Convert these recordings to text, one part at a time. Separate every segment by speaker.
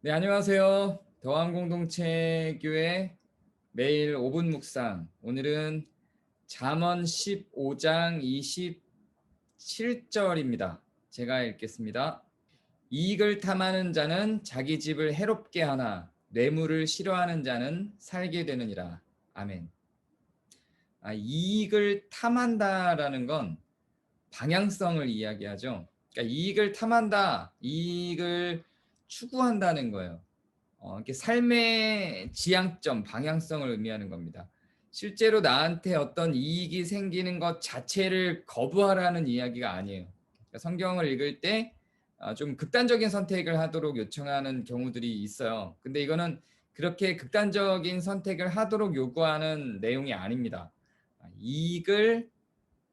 Speaker 1: 네, 안녕하세요. 더한공동체교회 매일 5분 묵상. 오늘은 잠언 15장 27절입니다. 제가 읽겠습니다. 이익을 탐하는 자는 자기 집을 해롭게 하나 뇌물을 싫어하는 자는 살게 되느니라. 아멘. 이익을 탐한다라는 건 방향성을 이야기하죠. 그러니까 이익을 탐한다, 이익을 추구한다는 거예요. 이렇게 삶의 지향점, 방향성을 의미하는 겁니다. 실제로 나한테 어떤 이익이 생기는 것 자체를 거부하라는 이야기가 아니에요. 그러니까 성경을 읽을 때 좀 극단적인 선택을 하도록 요청하는 경우들이 있어요. 근데 이거는 그렇게 극단적인 선택을 하도록 요구하는 내용이 아닙니다. 이익을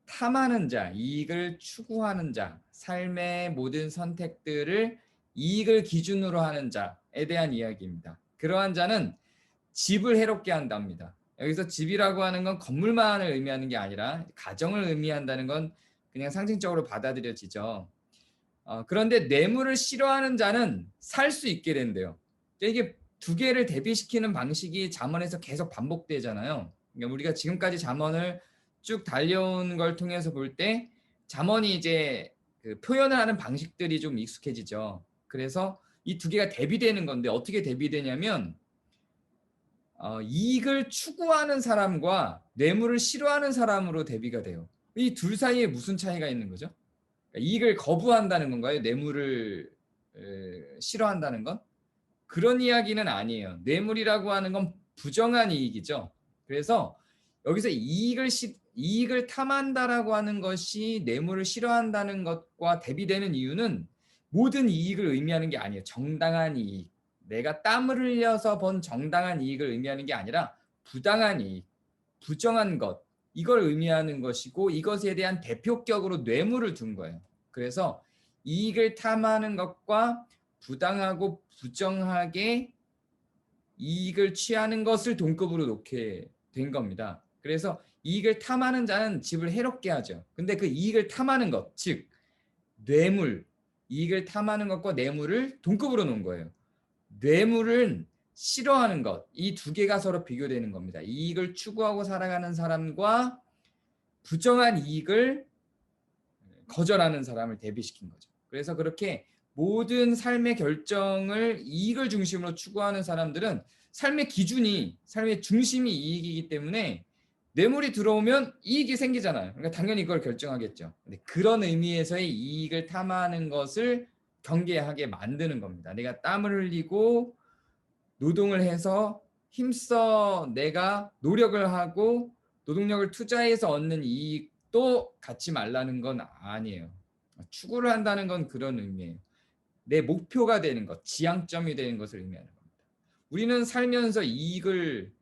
Speaker 1: 탐하는 자, 이익을 추구하는 자, 삶의 모든 선택들을 이익을 기준으로 하는 자에 대한 이야기입니다. 그러한 자는 집을 해롭게 한답니다. 여기서 집이라고 하는 건 건물만을 의미하는 게 아니라 가정을 의미한다는 건 그냥 상징적으로 받아들여지죠. 그런데 뇌물을 싫어하는 자는 살 수 있게 된대요. 이게 두 개를 대비시키는 방식이 잠언에서 계속 반복되잖아요. 그러니까 우리가 지금까지 잠언을 쭉 달려온 걸 통해서 볼 때 잠언이 이제 그 표현을 하는 방식들이 좀 익숙해지죠. 그래서 이 두 개가 대비되는 건데 어떻게 대비되냐면 이익을 추구하는 사람과 뇌물을 싫어하는 사람으로 대비가 돼요. 이 둘 사이에 무슨 차이가 있는 거죠? 이익을 거부한다는 건가요? 뇌물을 싫어한다는 건? 그런 이야기는 아니에요. 뇌물이라고 하는 건 부정한 이익이죠. 그래서 여기서 이익을 탐한다라고 하는 것이 뇌물을 싫어한다는 것과 대비되는 이유는 모든 이익을 의미하는 게 아니에요. 정당한 이익. 내가 땀을 흘려서 번 정당한 이익을 의미하는 게 아니라 부당한 이익, 부정한 것, 이걸 의미하는 것이고 이것에 대한 대표격으로 뇌물을 둔 거예요. 그래서 이익을 탐하는 것과 부당하고 부정하게 이익을 취하는 것을 동급으로 놓게 된 겁니다. 그래서 이익을 탐하는 자는 집을 해롭게 하죠. 근데 그 이익을 탐하는 것, 즉 뇌물, 이익을 탐하는 것과 뇌물을 동급으로 놓은 거예요. 뇌물은 싫어하는 것, 이 두 개가 서로 비교되는 겁니다. 이익을 추구하고 살아가는 사람과 부정한 이익을 거절하는 사람을 대비시킨 거죠. 그래서 그렇게 모든 삶의 결정을 이익을 중심으로 추구하는 사람들은 삶의 기준이, 삶의 중심이 이익이기 때문에 뇌물이 들어오면 이익이 생기잖아요. 그러니까 당연히 그걸 결정하겠죠. 근데 그런 의미에서의 이익을 탐하는 것을 경계하게 만드는 겁니다. 내가 땀을 흘리고 노동을 해서 힘써 내가 노력을 하고 노동력을 투자해서 얻는 이익도 갖지 말라는 건 아니에요. 추구를 한다는 건 그런 의미예요. 내 목표가 되는 것, 지향점이 되는 것을 의미하는 겁니다. 우리는 살면서 이익을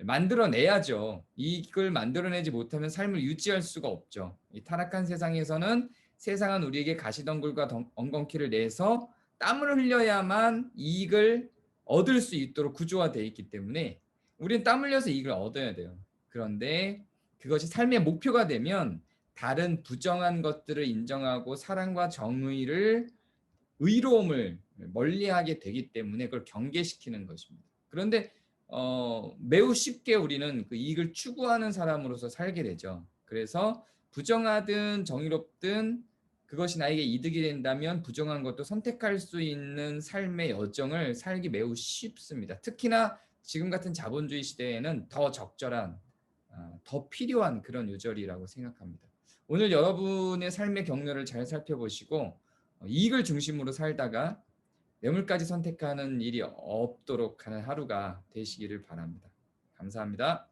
Speaker 1: 만들어내야죠. 이익을 만들어내지 못하면 삶을 유지할 수가 없죠. 이 타락한 세상에서는 세상은 우리에게 가시덤불과 엉겅퀴를 내서 땀을 흘려야만 이익을 얻을 수 있도록 구조화되어 있기 때문에 우리는 땀 흘려서 이익을 얻어야 돼요. 그런데 그것이 삶의 목표가 되면 다른 부정한 것들을 인정하고 사랑과 정의를 의로움을 멀리하게 되기 때문에 그걸 경계시키는 것입니다. 그런데 매우 쉽게 우리는 그 이익을 추구하는 사람으로서 살게 되죠. 그래서 부정하든 정의롭든 그것이 나에게 이득이 된다면 부정한 것도 선택할 수 있는 삶의 여정을 살기 매우 쉽습니다. 특히나 지금 같은 자본주의 시대에는 더 적절한, 더 필요한 그런 유절이라고 생각합니다. 오늘 여러분의 삶의 경로를 잘 살펴보시고 이익을 중심으로 살다가 뇌물까지 선택하는 일이 없도록 하는 하루가 되시기를 바랍니다. 감사합니다.